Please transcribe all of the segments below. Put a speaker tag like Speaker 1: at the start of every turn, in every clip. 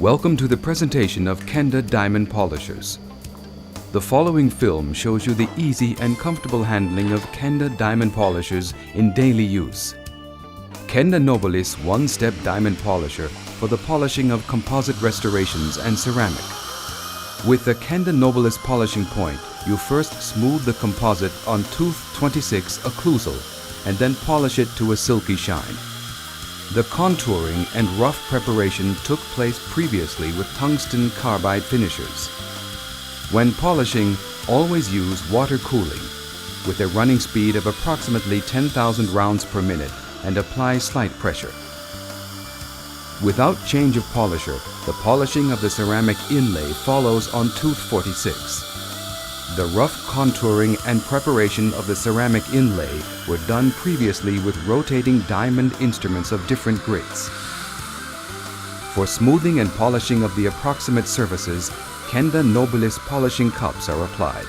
Speaker 1: Welcome to the presentation of KENDA Diamond Polishers. The following film shows you the easy and comfortable handling of KENDA diamond polishers in daily use. KENDA Nobilis one-step diamond polisher for the polishing of composite restorations and ceramic. With the KENDA Nobilis polishing point, you first smooth the composite on tooth 26 occlusal and then polish it to a silky shine. The contouring and rough preparation took place previously with tungsten carbide finishers. When polishing, always use water cooling with a running speed of approximately 10,000 rounds per minute and apply slight pressure. Without change of polisher, the polishing of the ceramic inlay follows on tooth 46. The rough contouring and preparation of the ceramic inlay were done previously with rotating diamond instruments of different grades. For smoothing and polishing of the approximate surfaces, KENDA Nobilis polishing cups are applied.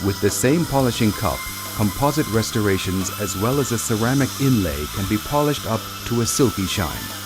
Speaker 1: With the same polishing cup, composite restorations as well as a ceramic inlay can be polished up to a silky shine.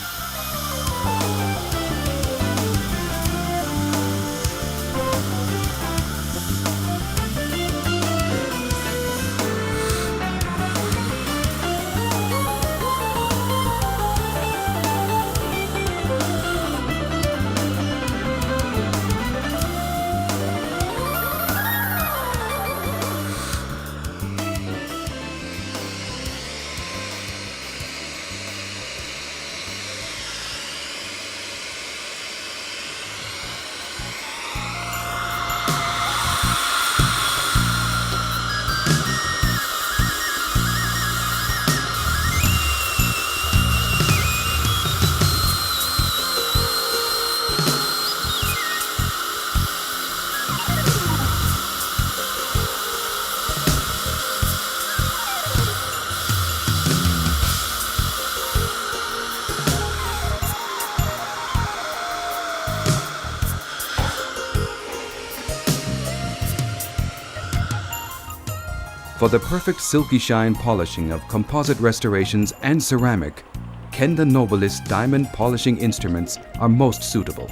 Speaker 1: For the perfect silky shine polishing of composite restorations and ceramic, KENDA Nobilis diamond polishing instruments are most suitable.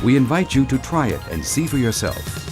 Speaker 1: We invite you to try it and see for yourself.